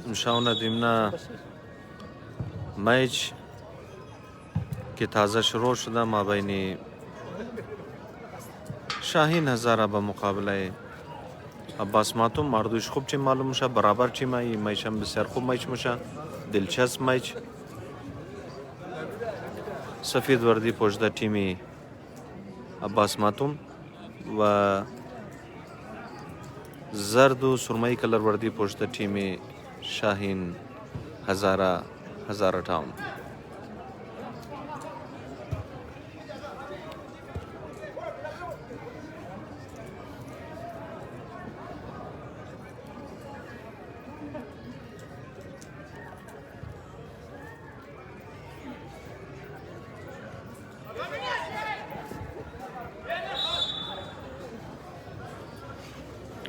مشاونا دیمنا میچ که تازه شروع شده ما بین شاهین هزاره به مقابله عباس ماتوم مردوش خوب چی معلوم میشه برابر چی میچ هم بسیار خوب میچ میشه دلچسب میچ سفید وردی پشت تیمی عباس ماتوم و زرد و سرمایی کلر وردی پشت تیمی شاهین هزاره تاون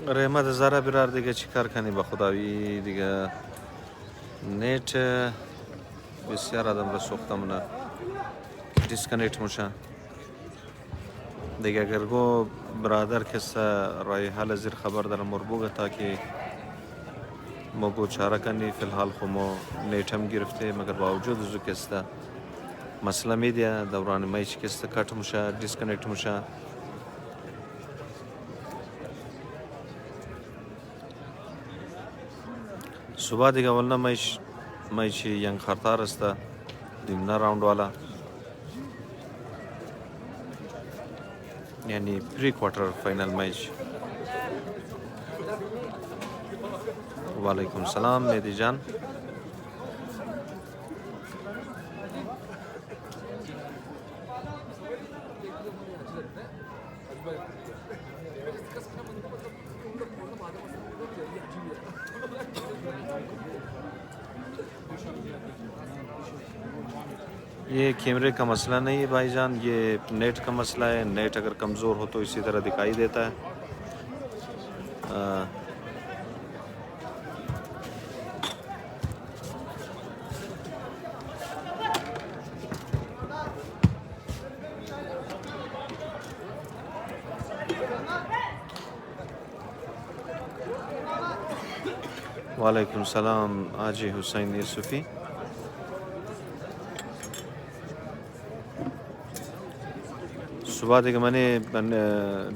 رحمت هزاره برار دیگه چی کار کنی به خداوی دیگه نیت بسیار آدم را سوخته مونه دیسکنیکت میشه دیگه اگر گو برادر کس رای حال زیر خبر دارم مربوگه تا که ما گو چاره کنی فی الحال خو ما نیت هم گرفته مگر با وجود ازو کسته مسئله میدیا دوران میچ کسته کٹ میشه دیسکنیکت میشه صبح دیگه اولنا میچ ینگ خرطار است دیمنا راوند والا یعنی پری کوارटर final match वालेकुम सलाम मेहदी जान ये कैमरे का मसला नहीं है भाईजान ये नेट का मसला है नेट अगर कमज़ोर हो तो इसी तरह दिखाई देता है वालेकुम सलाम हाजी हुसैन यूसुफी صبح دیگه من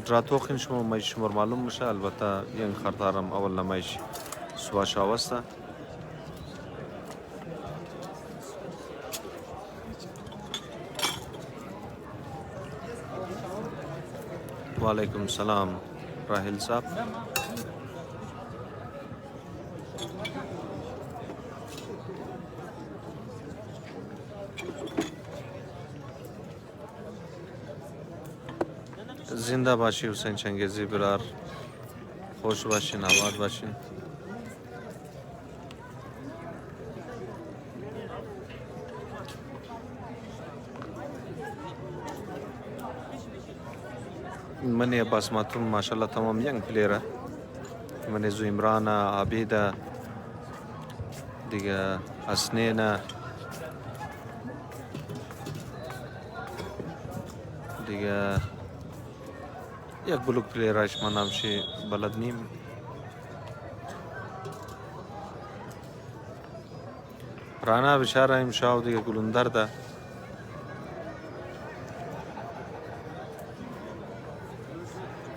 درا توخین شما میش شمار معلوم میشه البته این خرطارم اول نمیش صبح شاوسته वालेकुम सलाम राहिल साहब زنده باشی حسین چنگیزی برار خوش باشین آباد باشین من عباس ماتوم ماشاءالله تمام ینگ پلیر من زو عمران عابد دیگه حسنین دیگه یک بلوک پلیرش من نامشی بلد نیم رانا بشاره امشاو دیگه گلوندر ده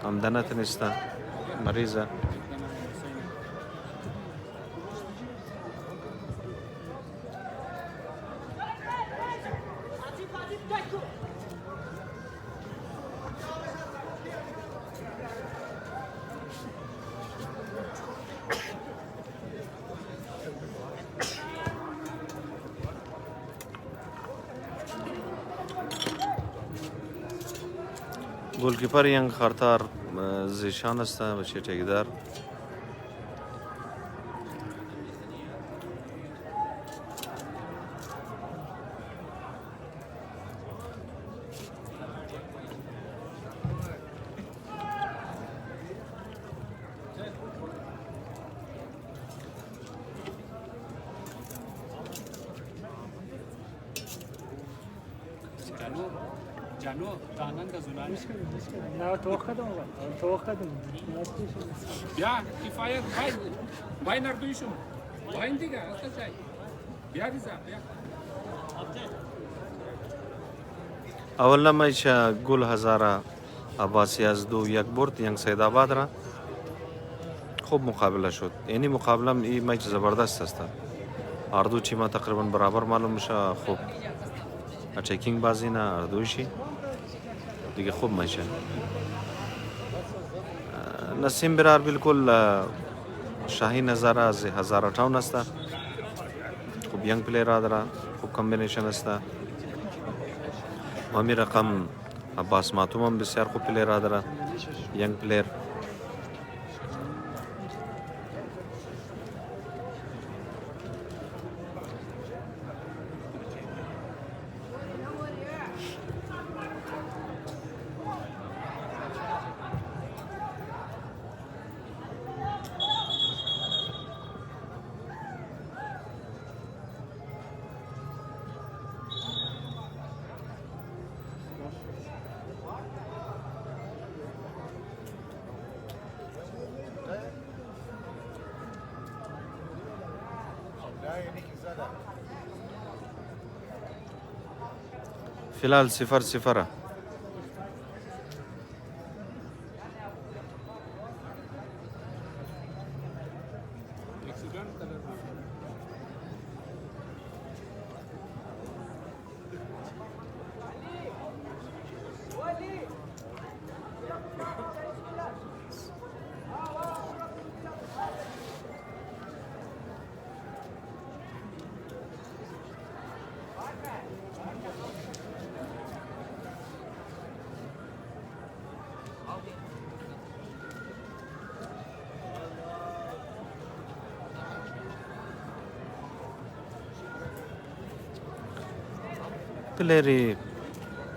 آمدنت نیسته مریضه گلکیپر ینگ خرطار زیشان است و چیتگیدار جانو دانن د زولان لا توخدم توخدم بیا کفایت باید نردویشم اول مچ گل هزاره عباسی از دو یک برد ینگ سید آباد را خوب مقابله شد. یعنی مقابله این مچ زبردست است. هر دو تیم‌ها تقریبا برابر معلوم میشه. خوب اتکینگ بازی نه هر دویشی دیگه خوب میشه. نسیم برار بالکل شاهین هزاره از هزاره تاون است. خوب ینگ پلیر داره. خوب کامبینیشن است. همین رقم عباس ماتوم هم بسیار خوب پلیر داره. ینگ پلیر. فلال 0-0. پلیری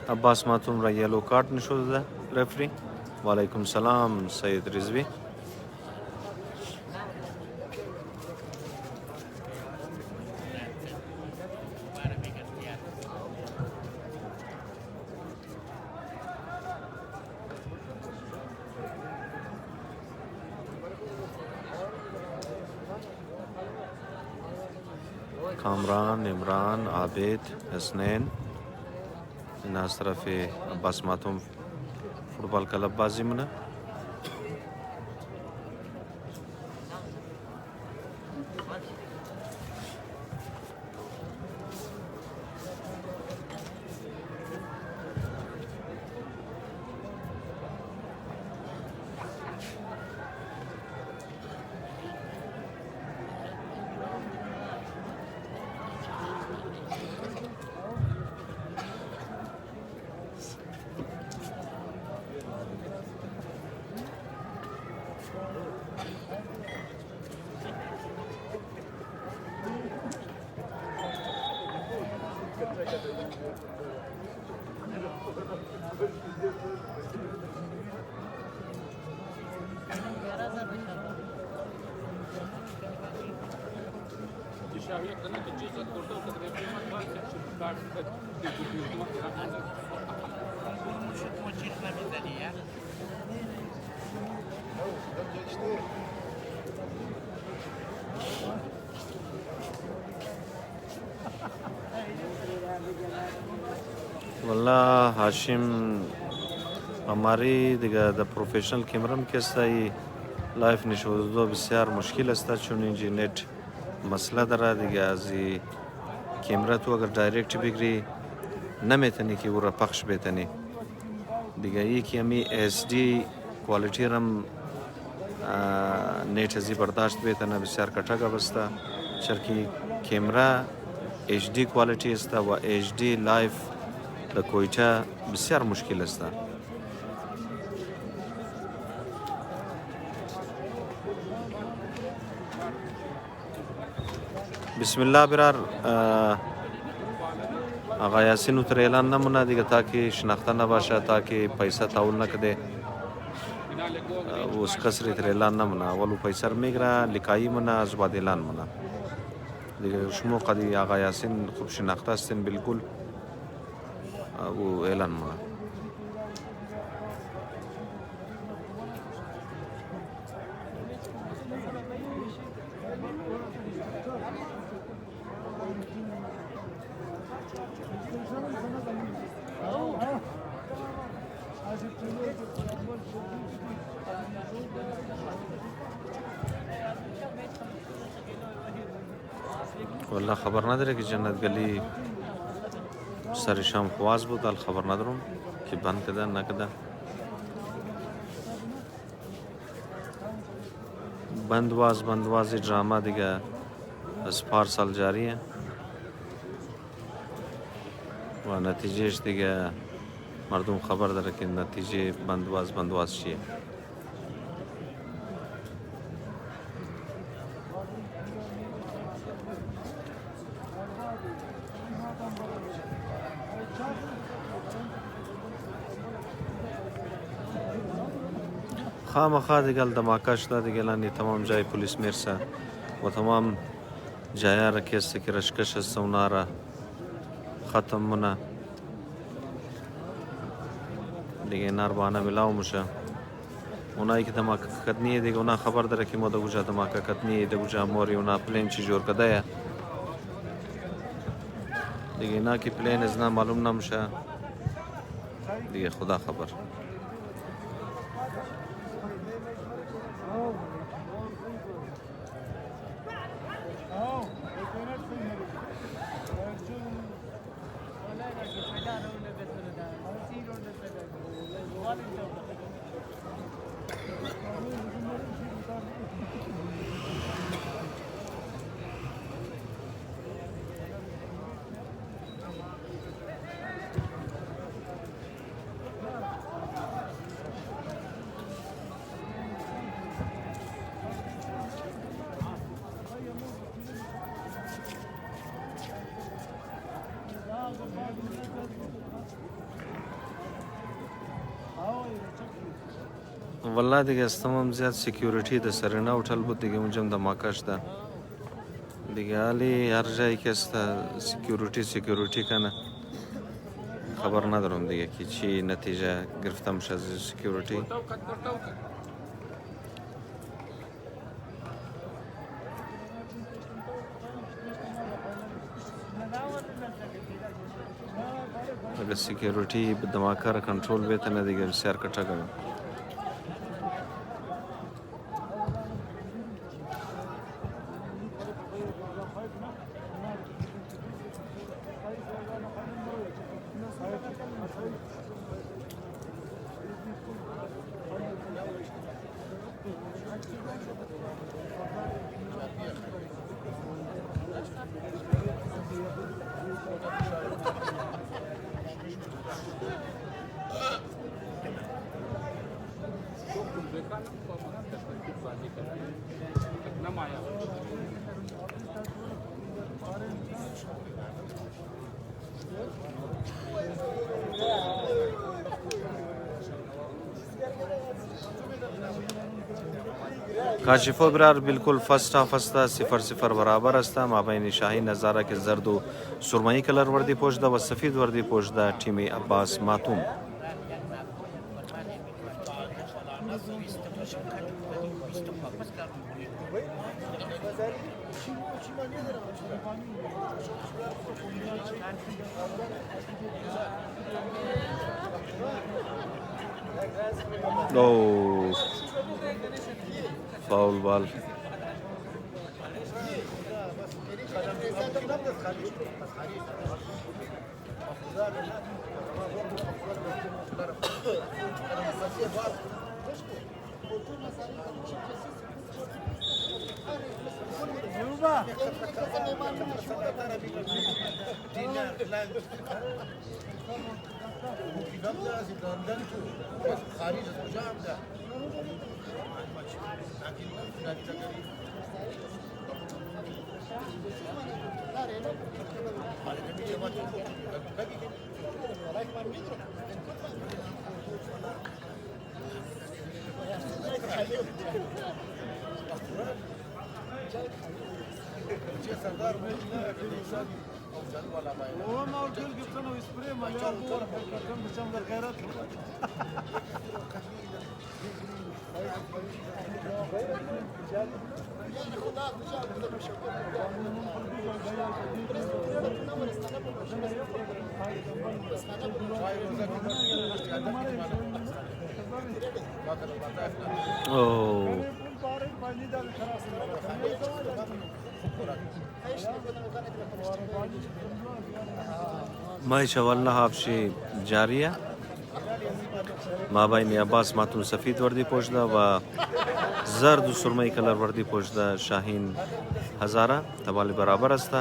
عباس ماتوم را یلو کارت نشده رفری. و علیکم سلام سید رزوی. کامران، عمران، عابد، حسنین این از طرف عباس ماتوم فوتبال کلب بازی مونه. والله هاشم हमारी دیگه در پروفشنال کیمرم که است لایف نشود بسیار مشکل است چون اینجا مسئله داره دیگه. از کیمرا تو اگر دایرکت بگیری نمیتونی که او را پخش بتنی دیگه. یکی همی اس دی کوالیتی رم نیت ازی برداشت بتنه بسیار کٹاگا بسته چرکی کیمرا اچ دی کوالیتی است و اچ دی لایف در کویتا بسیار مشکل است. بسم الله برار آقا یاسین تر اعلان نمونه دیگه تا که شناخته نباشه تا که پیسه تاول نکده اس کسری تر اعلان نمونه اولو پیسه رو میگره لکایی منه از بعد اعلان منه دیگه. شما قدی آقا یاسین خوب شناخته هستین بالکل او اعلان منه. والله خبر نداره که جنت گلی سر شام خواز بود، حال خبر ندارم که بند کده نکده. بندواز ड्रामा دیگه از پارسال جاریه و نتیجهش دیگه مردم خبر داره که نتیجه بندواز چیه. خامخا دیگه دماکه شده دیگه لانی تمام جای پلیس میرسه و تمام جایا را کسی که رشکش است اونا را ختم مونه دیگه اینا رو بانه ملاو میشه. اونایی که دماکه کدنیه دیگه اونا خبر داره که ما در کجا دماکه کدنیه، در کجا موری اونا پلین چی جور کده دیگه. اینا که پلین از معلوم نمیشه دیگه خدا خبر. والله دیگه از تمام زیاد سکیوریتی در سرینا هتل بود دیگه، اونجا دماکه شده دیگه. حالی هر جایی که است سکیوریتی کنه خبر ندارم دیگه که چی نتیجه گرفته میشه از سکیوریتی. اگر سکیوریتی به دماکه را کنترل بیتنه دیگه بسیار کٹه کنه. کاشفو برار بالکل فستا 0-0 برابر است. مابین شاهین نظاره که زرد و سرمایی کلر وردی پوشیده و سفید وردی پوشیده تیم عباس ماتوم. اوه فاول بال. معیشه والله حافشی جاریه ما بین عباس ماتون سفید وردی پوشیده و زرد و سرمه کلر وردی پوشیده شاهین هزاره تبالی برابر است.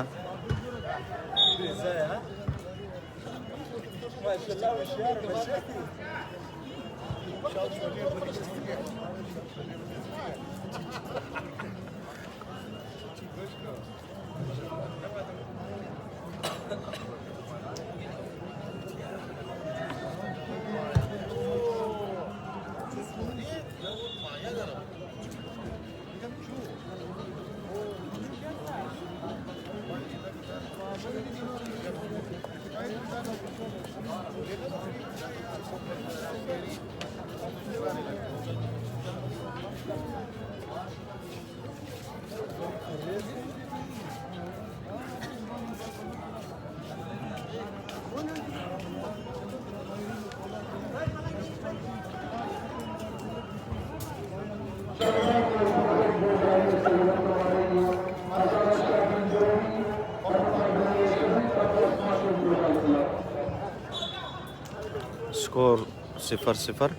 स्कोर 0-0.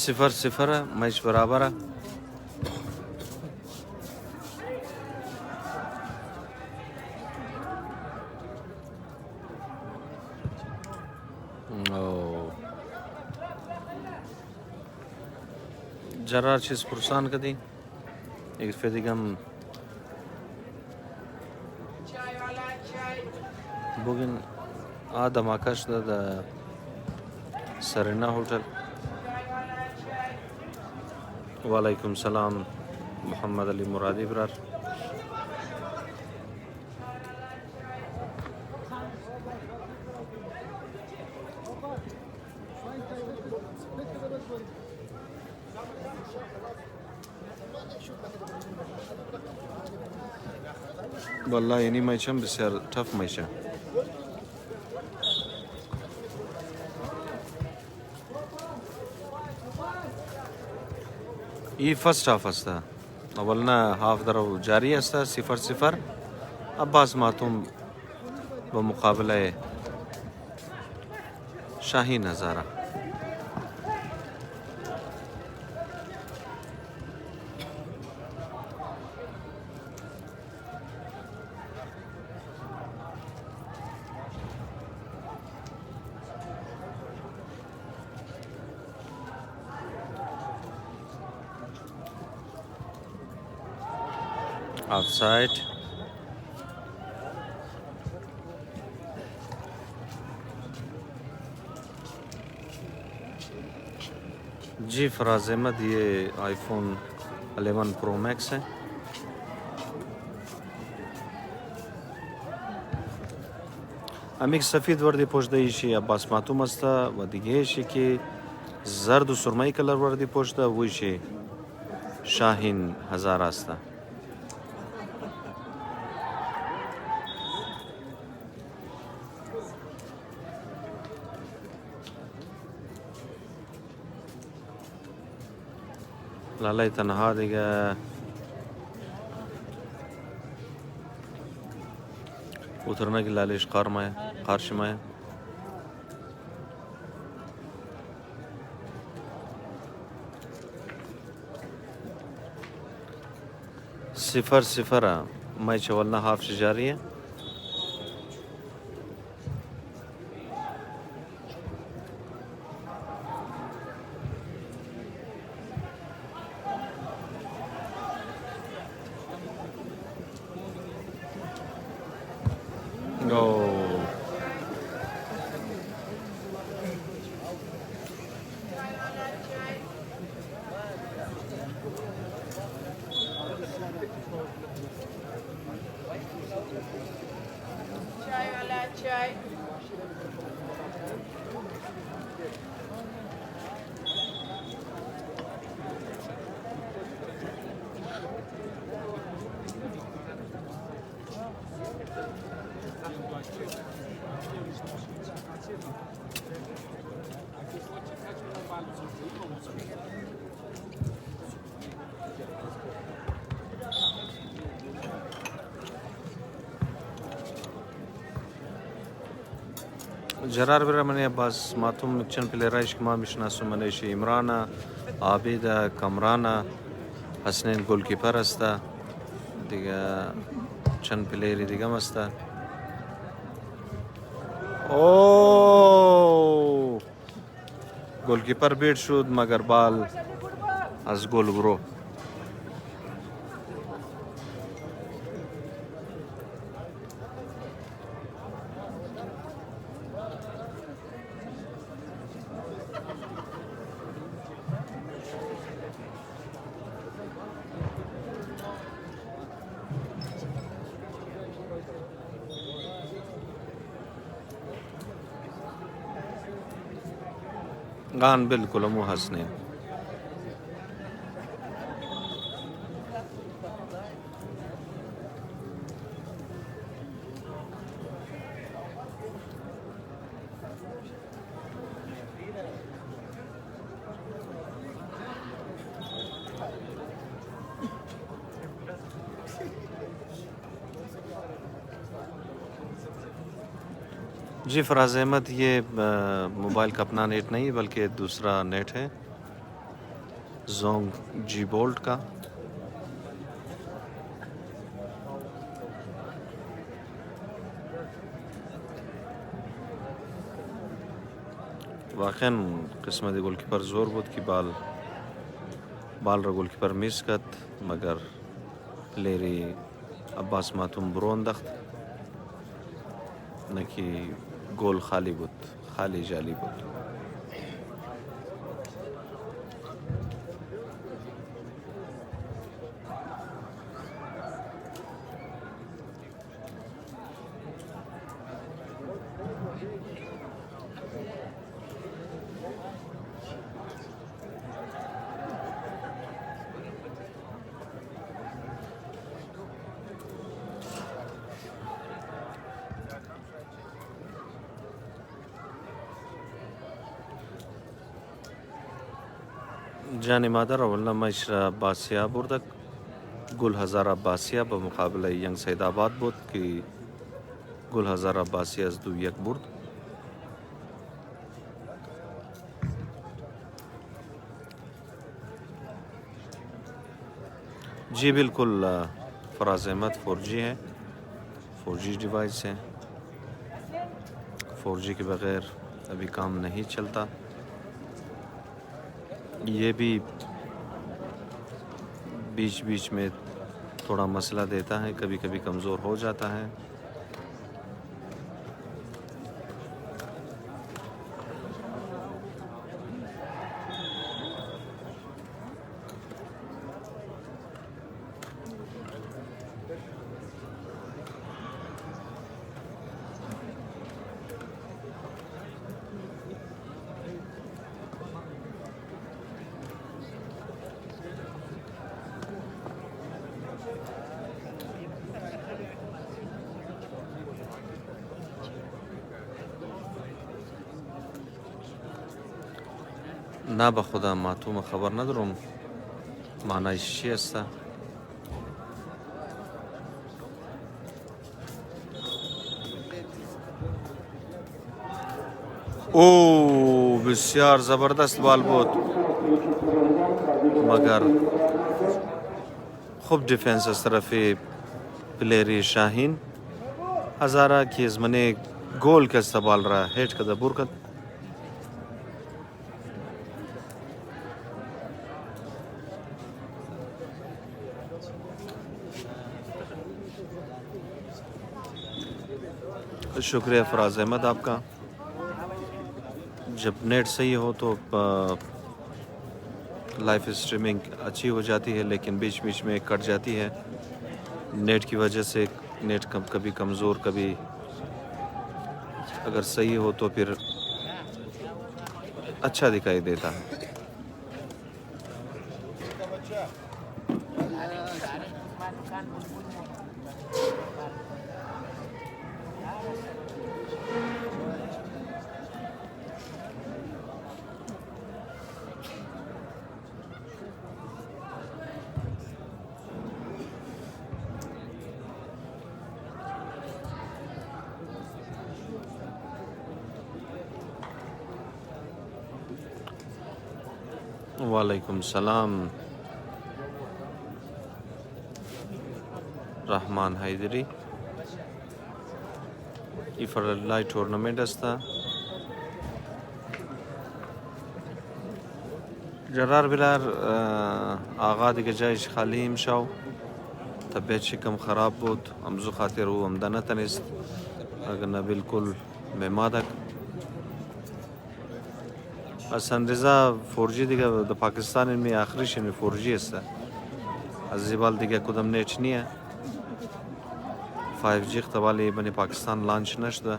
صفر صفر मैच बराबर है. जरा चीज पुरसान कदी एक फेदिगम bugün Adam Akaş'da da Serena Hotel. वालेकुम सलाम मोहम्मद अली मुरादी बरार. والله یعنی میچم بسیار टफ میشه. ای فرست هاف است. اولنا هاف درو جاری است 0-0. عباس ماتوم به مقابله شاهین هزاره. Offside. जी फराज अहमद ये आईफोन 11 प्रो मैक्स है. امیک سفید وردی پشت ایشی عباس ماتوم است و دیگه ایشی که زرد و سرمایی کلر وردی پشت ویشی شاهین هزار است. لالای تنها دیگه utrnak lalish qarshimaya صفر صفر ما چولنا هاف شجاریه جرار برمانی عباس ماتوم چند پلیرایش که ما میشناسم منش عمران عابد کامران حسنین گلکیپر است دیگه چند پلیری دیگه است. اوه گلکیپر بیت شد مگر بال از گل برو. غان بالکل مو حسنین जी फराज अहमद ये मोबाइल का अपना नेट नहीं बल्कि दूसरा नेट है जोंग जी बोल्ट का। वाकई किस्मत गोलकीपर जोर بود कि बाल را गोलकीपर मिस کرد मगर लेरी अब्बास मातूम ब्रोंदख्त न कि गोल खाली بود खाली जाली بود. جان مادر اولنا مشرا باسیا بردک گل هزار عباسیه به مقابل ینگ سید آباد بود که گل هزار عباسی از 2-1 برد. जी बिल्कुल फराज अहमद 4G है 4G डिवाइस है 4G के बगैर अभी काम नहीं चलता. ये भी बीच बीच में थोड़ा मसला देता है कभी कभी कमज़ोर हो जाता है. نه به خدا معتوم خبر ندارم معنیش چی است. او بسیار زبردست بال بود مگر خوب دیفنس از طرف پلیری شاهین هزاره که از منه گل کست بال را هیچ کده بور کد. शुक्रिया फराज अहमद आपका। जब नेट सही हो तो लाइव स्ट्रीमिंग अच्छी हो जाती है, लेकिन बीच बीच में कट जाती है नेट की वजह से। नेट कभी कमज़ोर, कभी अगर सही हो तो फिर अच्छा दिखाई देता है। वालेकुम सलाम रहमान हैदरी। इफरलाई टूर्नामेंट असता जरार बिलार आगा दिगे जायश खाली इमशाव तबीयत शिकम ख़राब بود امزو خاطر و امدانه تنیست اگر نه بالکل ممادک حسن رضا فورجی دیگه در پاکستان می آخریش می فورجی است. از زیبال دیگه کدام نیچ نیه. 5G اختبالی بنی پاکستان لانچ نشده.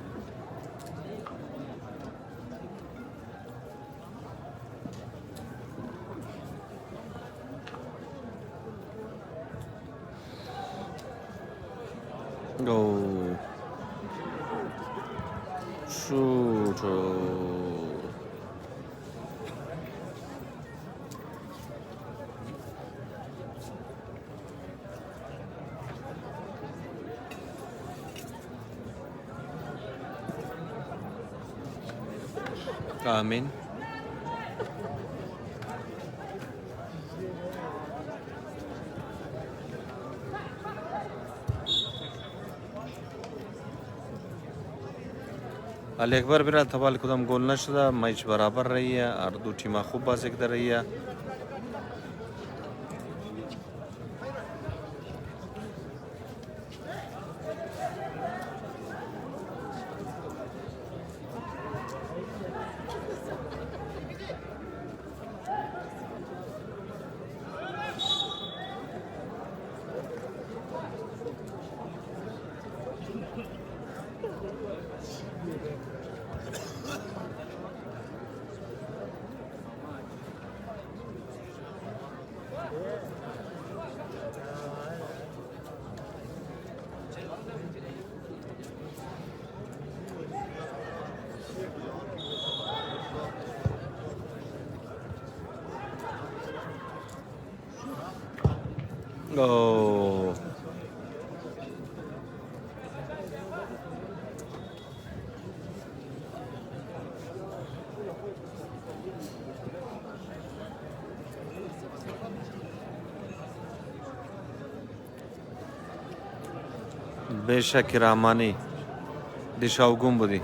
او شوتو آمین. علی اکبر برای تبال کدام گل نشده. میچ برابر رهیه. هر دو تیم خوب بازی کرده رهیه. اوه बेशक रामानी दिशा उगुम बुदी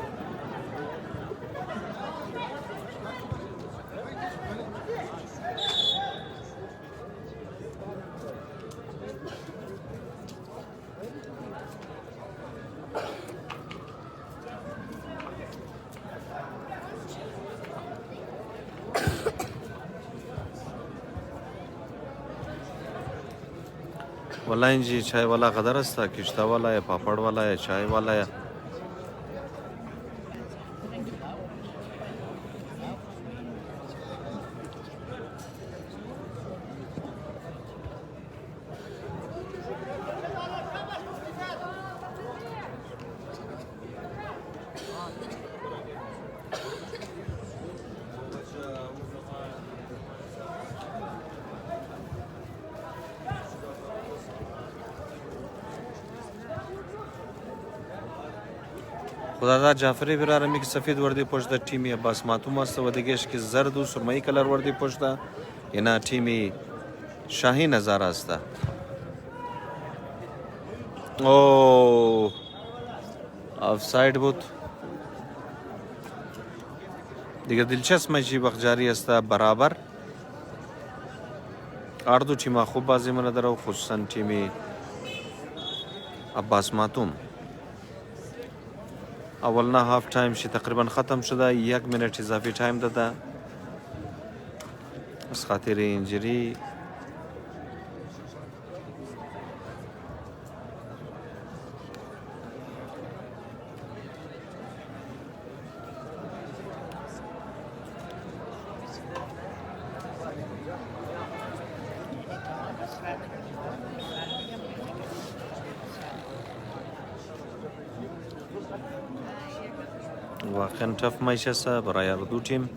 वाला इंजी चाय वाला कदर अस्ता किश्ता वाला या पापड़ वाला या चाय वाला या خداداد جعفری برار می که سفید وردی پشت تیمی عباس ماتوم است و دیگهش که زرد و سرمایی کلر وردی پشت اینا تیمی شاهین هزار است. او آفساید بود دیگه. دلچسب میشی وقت جاری است برابر. هر دو تیم‌ها خوب بازی من داره و خصوصا تیمی عباس ماتوم. اولنا هاف تایم شی تقریبا ختم شده. 1 منت اضافی تایم داده از خاطر اینجری. واقعا تف میشه است برای هر دو تیم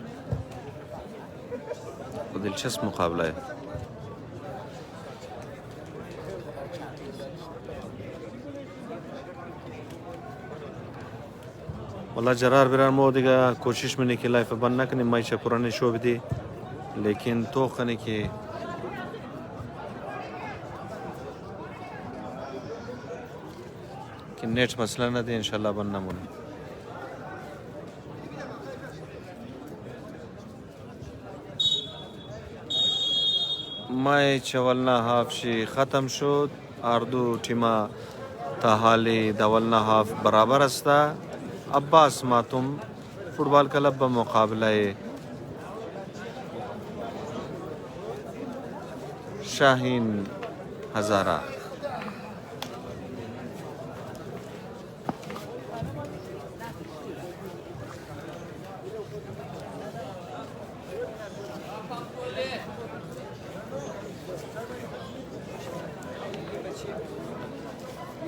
و دلچسب مقابله. والله جرار برار ما دیگه کوشش منی که لایف بند نکنیم میشه پرانی شو بدی لیکن تو خنی که नेट मसला ना दे इंशाल्लाह बनना मुन مای چولنا هاف شی ختم شد. اردو تیما تا حالی دولنا هاف برابر است. عباس ماتوم فوتبال کلب به مقابله شاهین هزاره.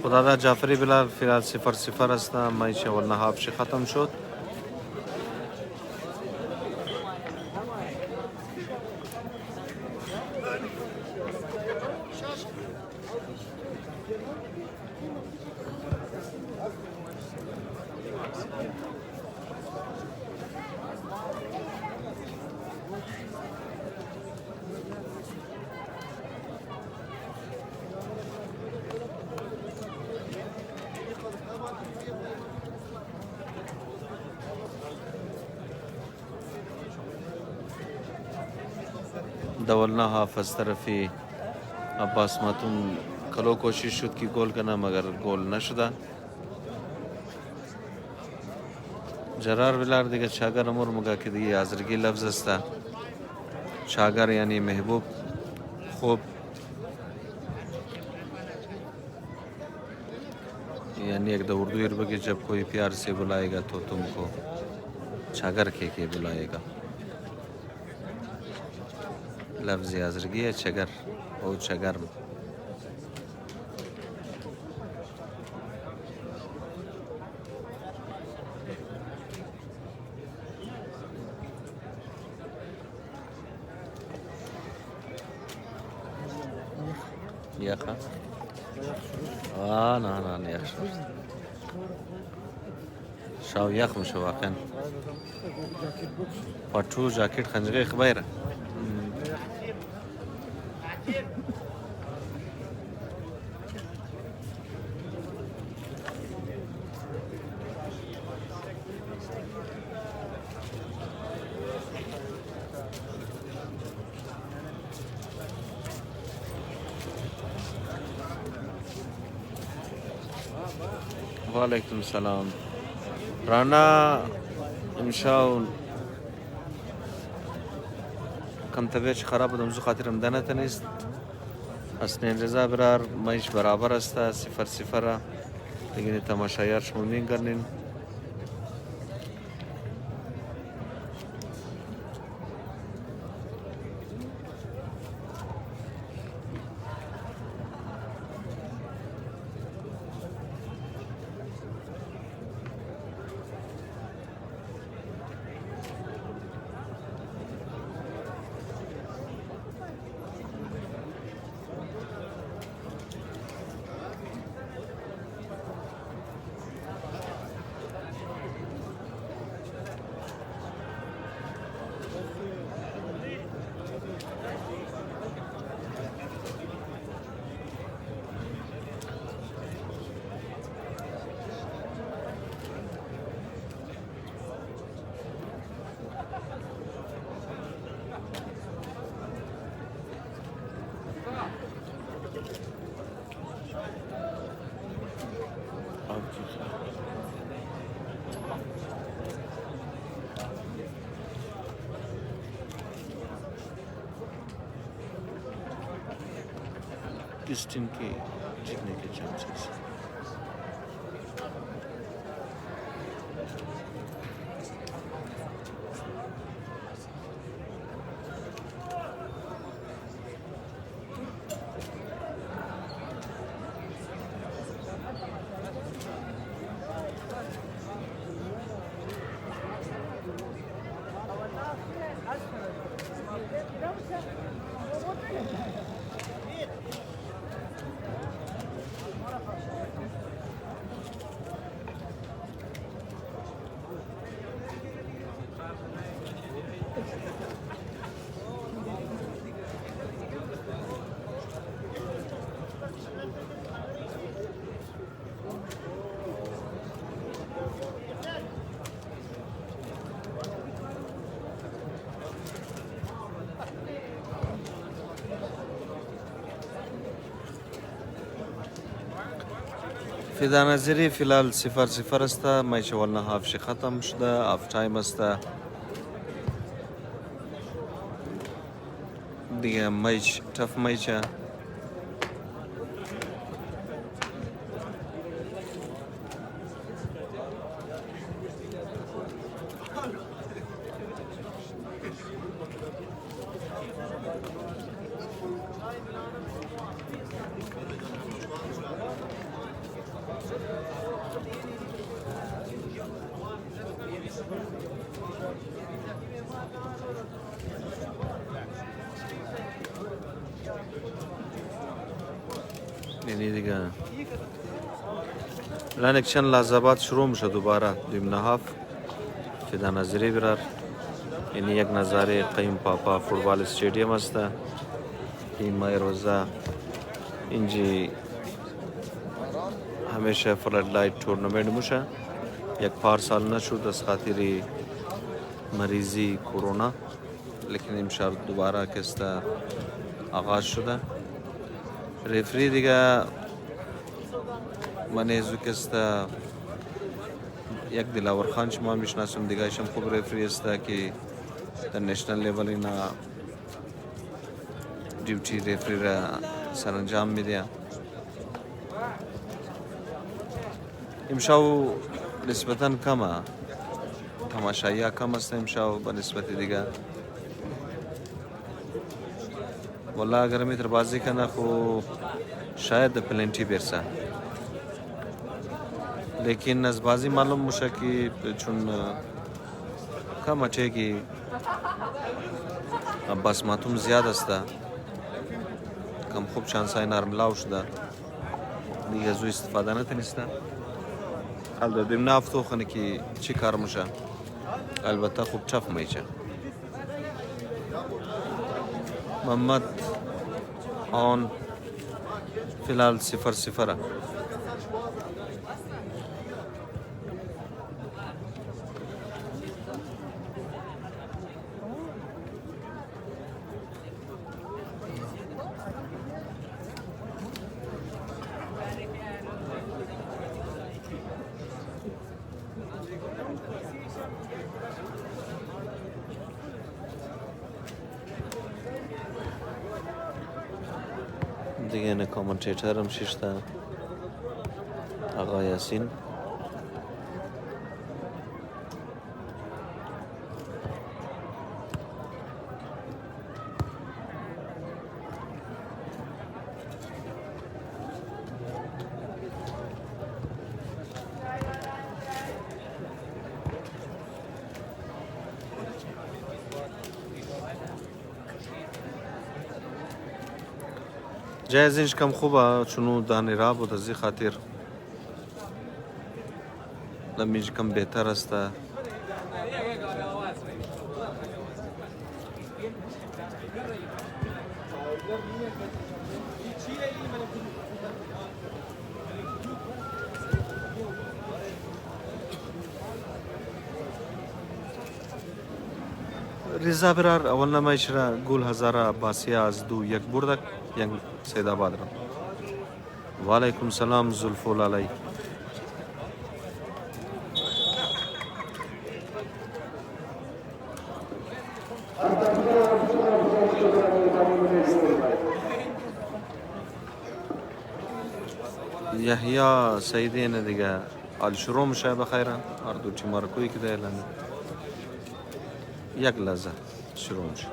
خداداد جعفری بلال فعلا 0-0 است. میش اول نهافش ختم شد. دولنا हाफ از طرف عباس ماتوم کلو کوشش شد که گل کنه مگر گل نشده. جرار بلار دیگه چاگر امور مگه که دیگه ازرگی لفظ است. چاگر یعنی محبوب خوب یعنی एक दो उर्दू इर्ब के जब कोई प्यार से बुलाएगा तो तुमको छागर के बुलाएगा. लफ्ज़ आज़रगी है छगर और छगर यखा ना यख शाव यख مش واقعا پاتو جاکیت خنجره خبره वालेकुम सलाम राना امشاو کم طبیعت خراب بودم زو خاطرم دانه نیست. اسنین رضا برار مایش برابر است 0-0 دیگه تماشاگر شما میگردین. डिस्टिन के जीतने के चांसेस। فدا نظری فیلال 0-0 است. میچ اول هافش ختم شده. هاف تایم است. دیگه میچ تف میچه. یعنی دیگه الان اکشن لحظات شروع میشه دوباره دویم نهاف فدا نظری برار. یعنی یک نظاره قیم پاپا فوتبال استادیوم است. این مای روزا اینجی همیشه فلد لایت تورنمنت میشه. یک پار سال نشد از خاطر مریضی کرونا، لیکن امشب دوباره کسته آغاز شده. رفری دیگه من ازو کسته یک دلاور خان شما میشناسم دیگه، ایشم خوب رفری است که در نشنل لیول اینا ډیوټي ریفری را سرانجام میده. امشب نسبتا کمه، تماشایی کم است امشب به نسبت دیگه. والله اگر میتر بازی کنه خو شاید پلنتی برسه، لیکن از بازی معلوم میشه که چون کم اچه که بسماتم زیاد است، کم خوب چانسای نرم لاو شده دیگه زو استفاده نتونسته. حال دادیم نه هفتو خانه که چی کار میشه. البته خوب چف میشه. محمد آن فیلال 0-0. دیگه نه کامنتیتر هم شیشته آقا یاسین. جایزش کم خوبه چونو دانی را بود از خاطر دمیج کم بهتر است. رضا برار اول نمایش را گل هزار باسی از 2-1 بردک ینگ سید آباد را. و علیکم سلام زلفول علی. یحیی سعیدی دیگه الشروع میشه بخیرن اردو تیمارکوی که دیلن یک لحظه شروع میشه.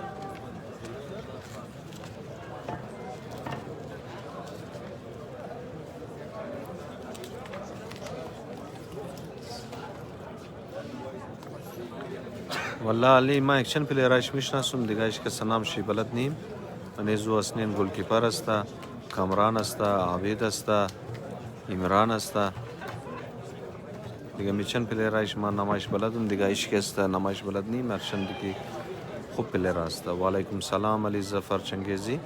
والله علی ما اکشن پلیرش میشناسم دیگه هیچ کس نامشی بلد نیم. انیزو اسنین گلکیپر است، کامران است، عابد است، عمران است. دیگه میچن پلیرش ما نمایش بلدم دیگه هیچ کس نمایش بلد نیم. ارشن دیگه خوب پلیر است. و علیکم سلام علی ظفر چنگیزی.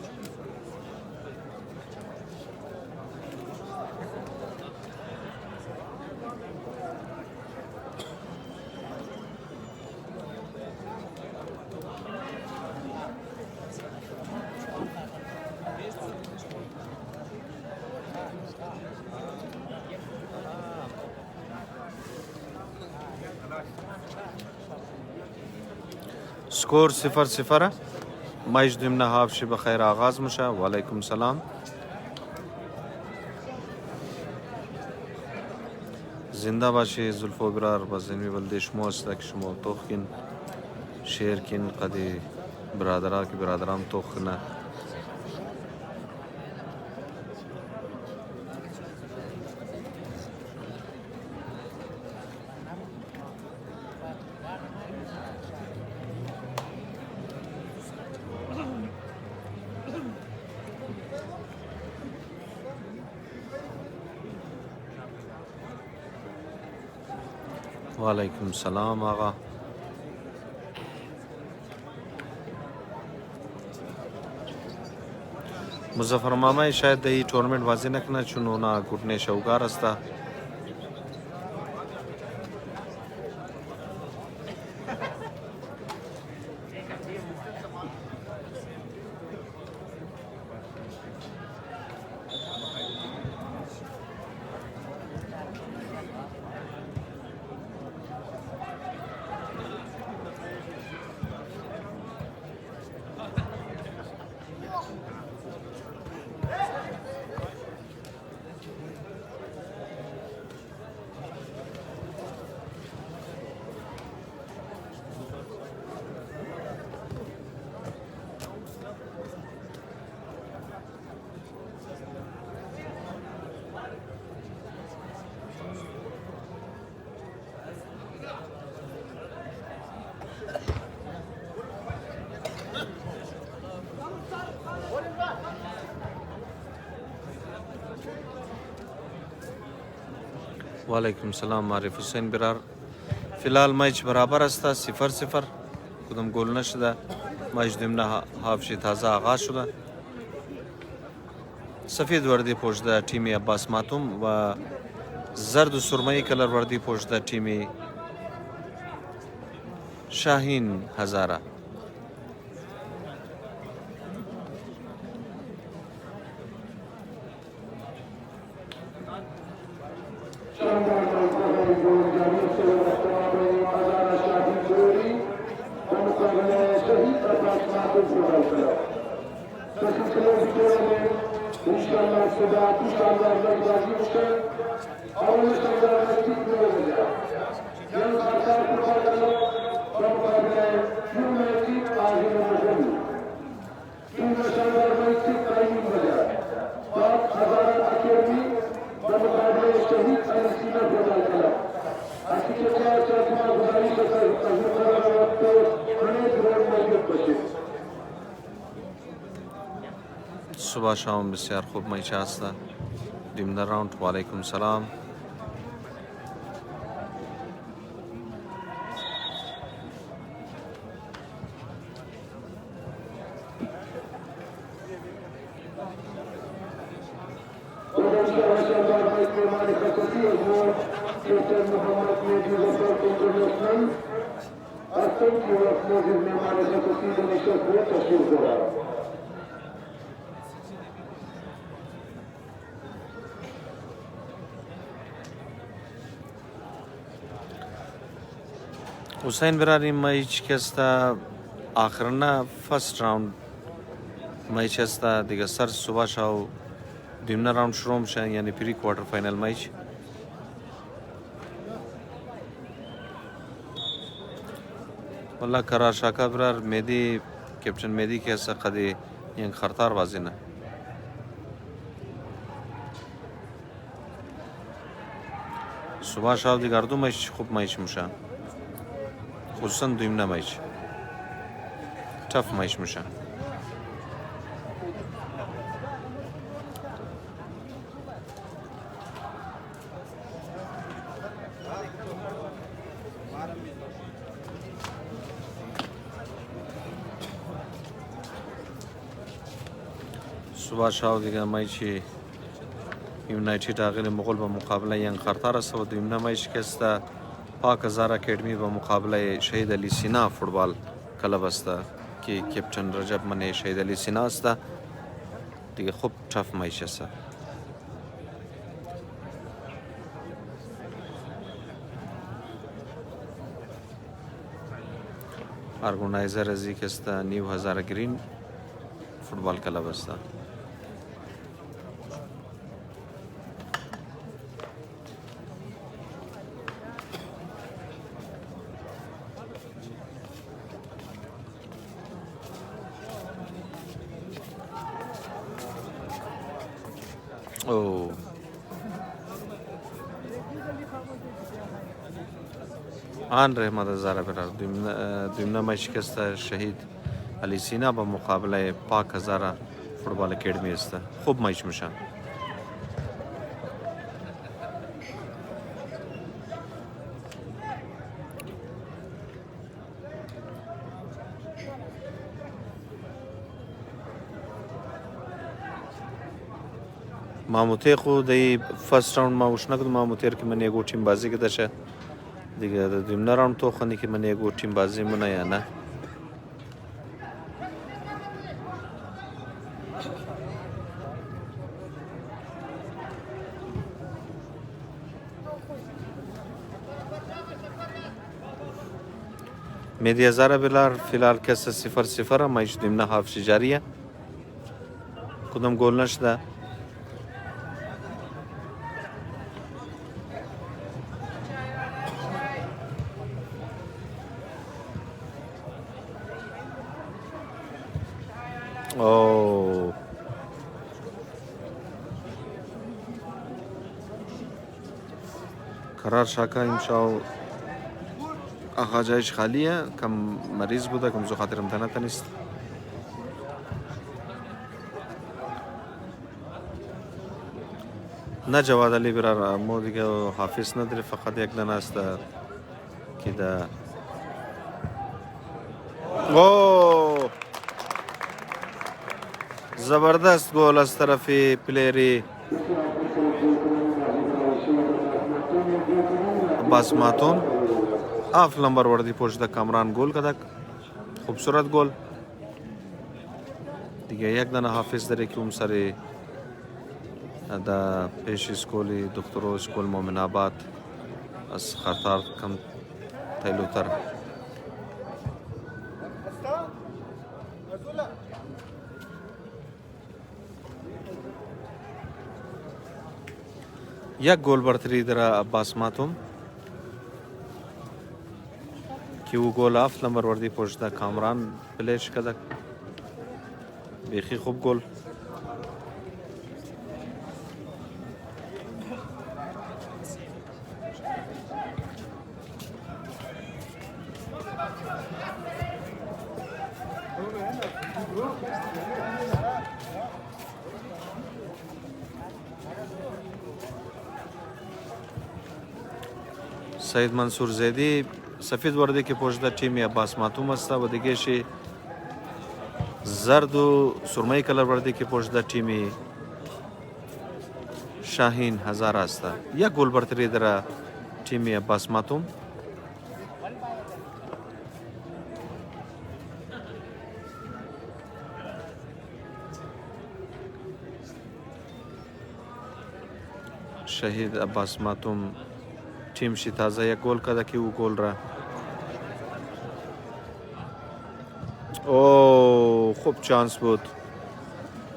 سکور 0-0. مایش دویم هاف شی بخیر آغاز میشه. و علیکم سلام. زنده باشی زلفو برار بزنی بلده شما است که شما توخین شیر کن قدی برادرها که برادرام توخنه. و علیکم سلام آقا. مظفر مامای شاید این تورنمنت بازی نکنه چون اونا گرنه شوگار است. و علیکم سلام معرف حسین برار. فیلال مایچ برابر است 0-0. کدام گل نشده. مایچ دویم هاف شی تازه آغاز شده. سفید وردی پوشیده تیم عباس ماتوم و زرد و سرمه‌ای کلر وردی پوشیده تیم شاهین هزاره. صبح شام بسیار خوب میچه است. دیم در راوند. و علیکم سلام. حسین براری مایچ کستا آخرنا فرست راوند مایچ است دیگه سر صبح شاو دویمنه راوند شروع میشه، یعنی پری کوارتر فاینل میچ. والله قرار شاکا برار مهدی کپتن مهدی که است قدی ینگ خرطار بازی نه. صبح شب دیگر دو میچ خوب میچ میشه، خصوصا دویمنه میچ تف میچ میشه. صبح شب دیگر میچی یونایتد آقای مغول با مقابله ینگ خرطار است و دویمنه میچ که است پاک هزار اکیدمی با مقابله شهید علی سینا فوتبال کلب است که کپتن رجب منی شهید علی سینا است. دیگه خوب تف میچ است. ارگونایزر از یک است نیو هزار گرین فوتبال کلب است. او آن رحمت هزار برار دویمنه میچ که است شهید علی سینا با مقابله پاک هزار فوتبال اکیدمی است. خوب میچ میشه. ماموته خو دی فرست راوند ما وش نکرد. ماموتیر که من یکو تیم بازی کرده شه دیگه دویمنه راوند تو خونی که من یکو تیم بازی منه یا نه. مهدی هزار بلار فیلال کس 0-0 میچ دویمنه هافش جاریه. کدام گل نشده. اوه قرار شاکا امشاو آقا جایش خالیه. کم مریض بوده، کم زو خاطر امتحانات نیست. نه جواد علی برار مو دیگه حافظ نداره، فقط یک دانه است که ده. اوه زبردست گل از طرف پلیری عباس ماتون. 7 نمبر وردی پشت کامران گل کدک. خوبصورت گل دیگه. یک دانه حافظ داره که اون سری در پیش اسکولی دکتر اسکول مومن آباد از خطر کم تیلوتر. یک گل برتری در عباس ماتوم که او گل 7 نمبر وردی پشت کامران پلیش کدک. بیخی خوب گل. سید منصور زیدی سفید ورده که پشت تیم عباس ماتوم است و دیگه شی زرد و سرمایی کلر ورده که پشت تیم شاهین هزار است. یک گل برتری در تیم عباس ماتوم. شهید عباس ماتوم تیم شی تازه یک گل کرده که او گل را. اوه خوب چانس بود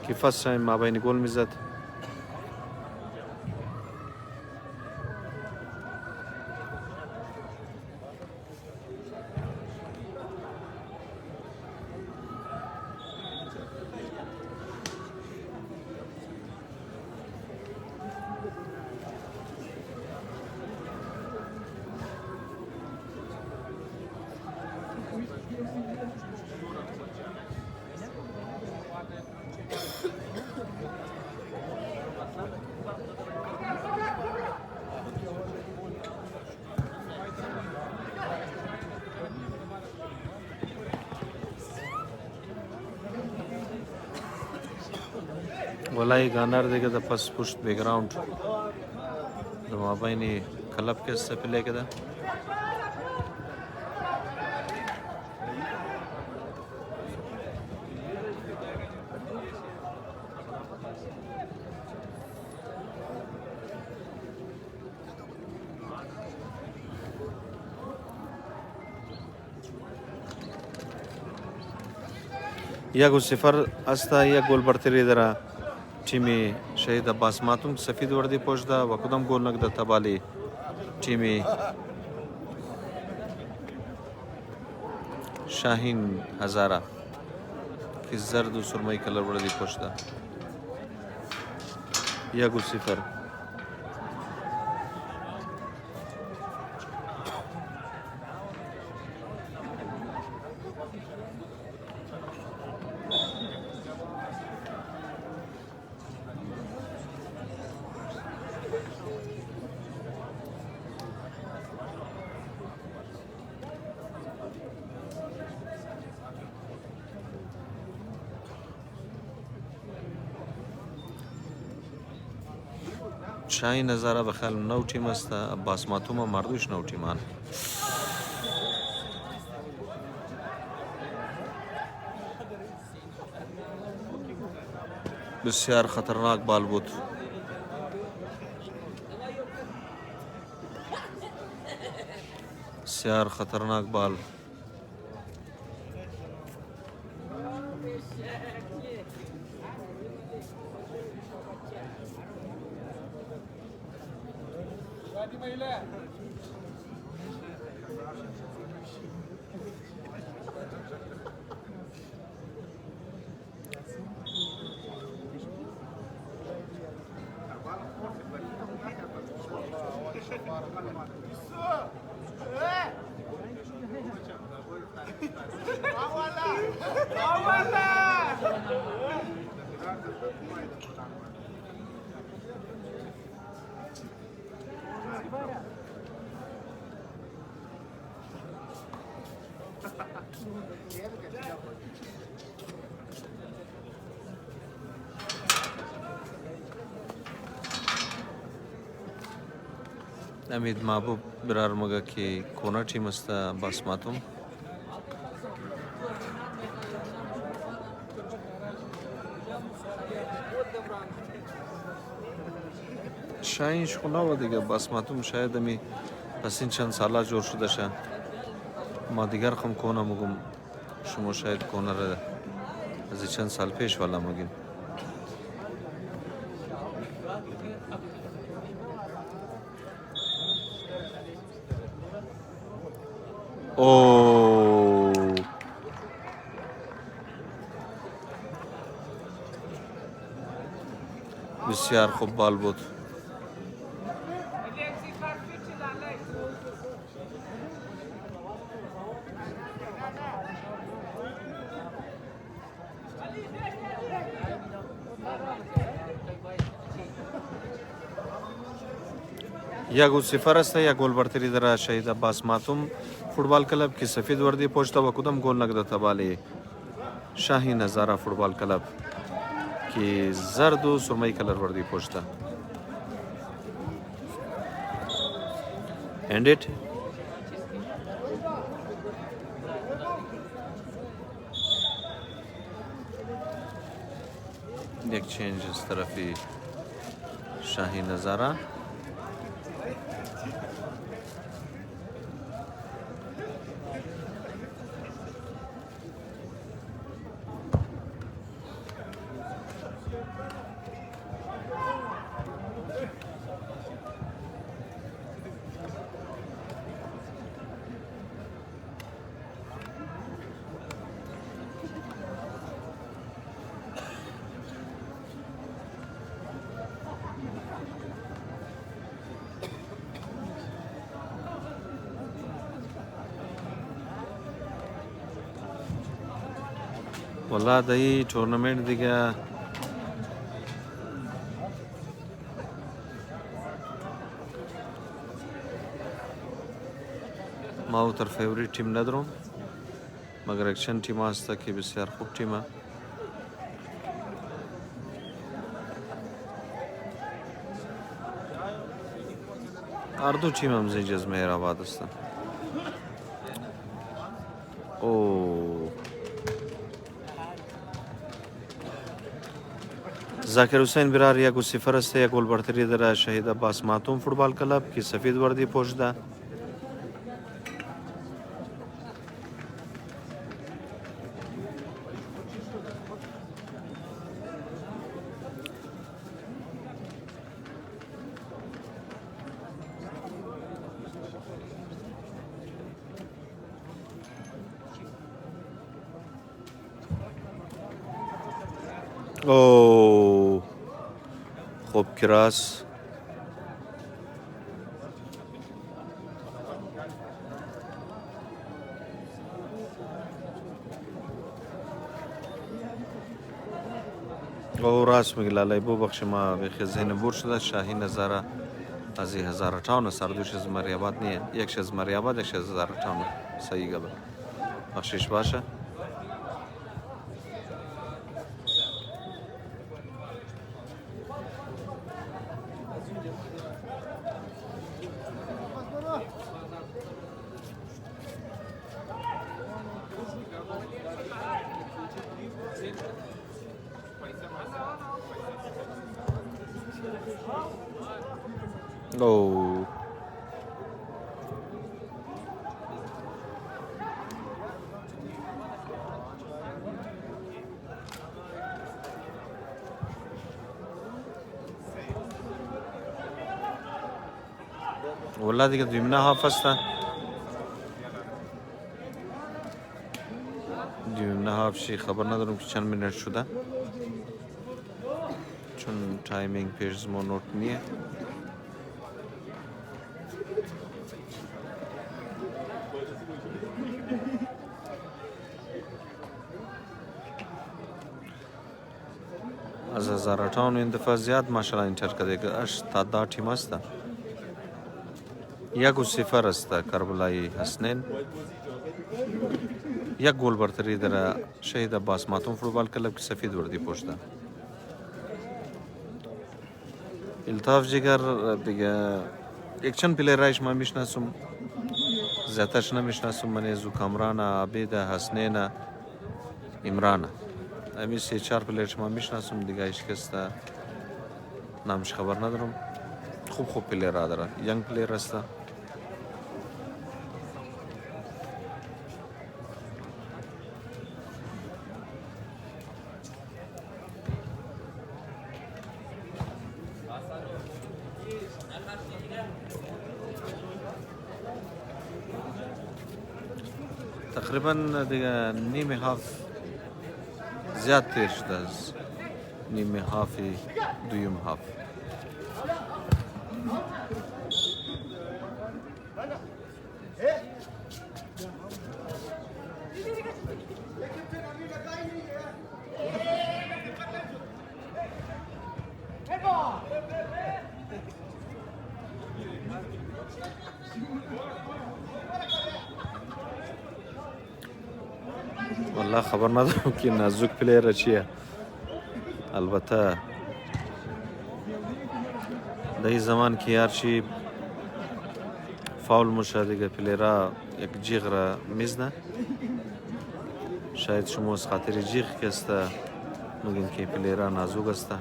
که فست تایم ما بین گل میزد. والله گانر دیگه د پس پشت بیکگراوند د مابین کلب کې څه پلی کده یک صفر استا یک گل برتری داره تیمی شهید عباس ماتون سفید وردی پشت ده و کدام گل نگده تبالی تیمی شاهین هزاره که زرد و سرمایی کلر وردی پشت ده یک صفر شاهین هزاره بخیال نو تیم است عباس ماتوم و مردوش نو تیمان بسیار خطرناک بال بود بسیار خطرناک بال امید محبوب برار مگه که کونا تیم است عباس ماتوم شاهینش خو نبود دیگه عباس ماتوم شاید می پس این چند ساله جور شده شه ما دیگر خم کونا مگم شما شاید کونا را از چند سال پیش والا مگین اوه بسیار خوب بال بود یک صفر است یک گل برتری در شهید عباس ماتوم فوتبال کلب کی سفید وردی پشت و کدام گل نگده تبالی شاهین هزاره فوتبال کلب کی زرد و سرمایی کلر وردی پشت end it یک چینج از طرفی شاهین هزاره والله د این تورنمنت دیگه ما او تر فیوریت تیم ندارم مگر اکشن تیم هست که بسیار خوب تیمه هر دو تیم هم زیج از مهرآباد هستند. او ذاکر حسین برار 1-0 است. یک گل برتری در شهید عباس ماتوم فوتبال کلب که سفید وردی پوشیده. او خوب کراس او راست میگه لالای ببخش ما به ذهن بور شده. شاهین هزاره از 1058 سردوش از مریاباد نیه، یکش از مریاباد یکش از 1058 صحیح گبر بخشش باشه. او والله دیگه دویمنه هاف هسته. دویمنه هاف شی خبر ندارم که چند منت شده چون تایمینگ پیش ما نوت نیه. از 1058 این دفعه زیاد ماشاءالله اینتر کده که اش تعداد تیم است. 1-0 است کربلای حسنین. یک گل برتری در شهید عباس ماتوم فوتبال کلب که سفید وردی پوشیده. الطاف جگر دیگه یک چند پلیرایش ما میشناسم، زیادترش نمیشناسم. من زو کامران، عبید، حسنین، عمران، امی 3-4 پلیرش ما میشناسم دیگه. هیچ کس نامش خبر ندارم. خوب پلیر داره، ینگ پلیر است. تقریبا دیگه نیمه هاف زیاد تیر شده از نیمه هافی دویم هاف. والله خبر ندارم که نازک پلیر چیه. البته در این زمان که هرچی فاول میشه دیگه پلیرها یک جیغ را میزنه. شاید شما از خاطر جیغ که است میگین که پلیرها نازک است.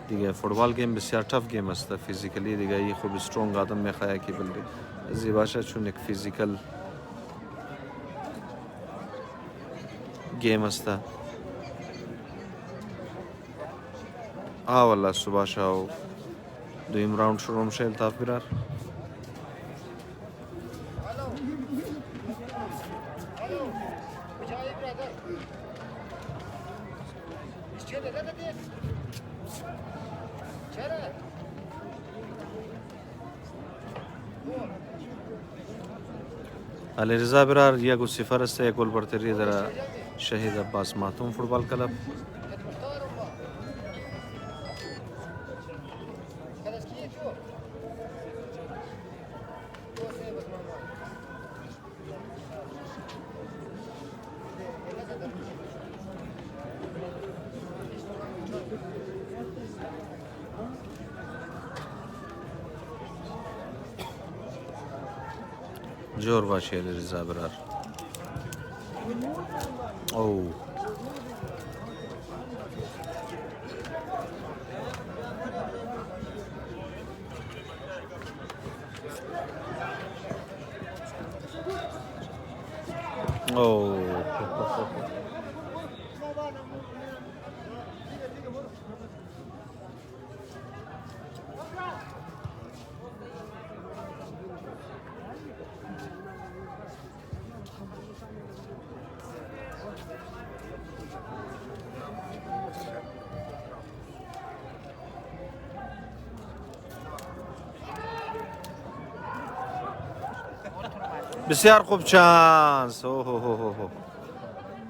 دیگه فوتبال گیم بسیار تف گیم است. فیزیکلی دیگه ای خوب استرونگ آدم میخواه که بلده زی باشه چون یک فیزیکل گیم است. والله صبح شو دویم راوند شروع میشه. الطاف برار علیرضا برار 1-0 است. یک گل برتری در شهید عباس ماتوم فوتبال کلب. جور باشی علی رضا برار. او او بسیار خوب چانس. اوه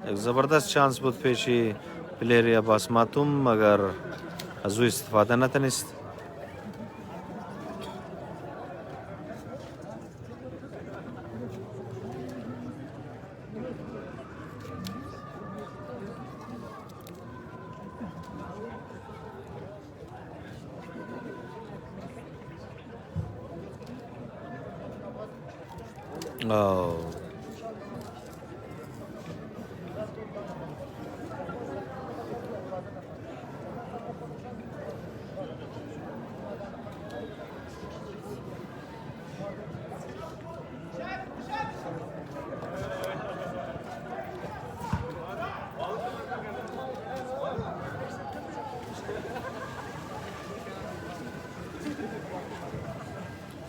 یک زبردست چانس بود پیشی پلیر عباس ماتوم مگر از او استفاده نتونست. اوه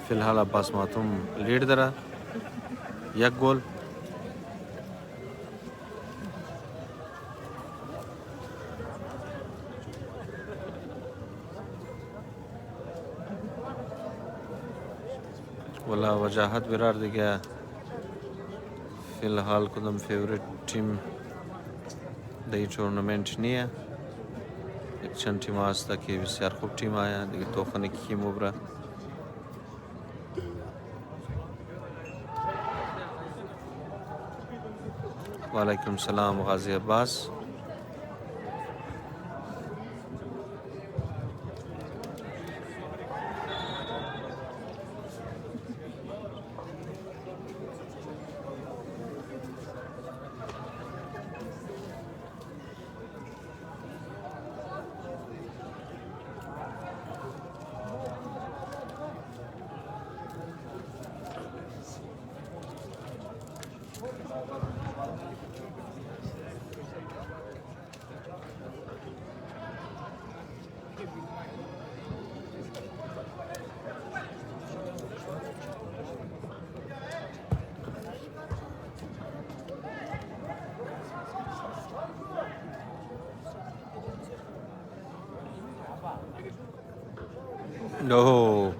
فی الحال عباس ماتوم لیड داره، یک گل. ولا وجاهت برار دیگه فی الحال کدام فیوریت تیم در این تورنمنت نیه. یک چند تیم هسته که بسیار خوب تیم آیا دیگه توفانی کی مبره. و علیکم السلام غازی عباس. No.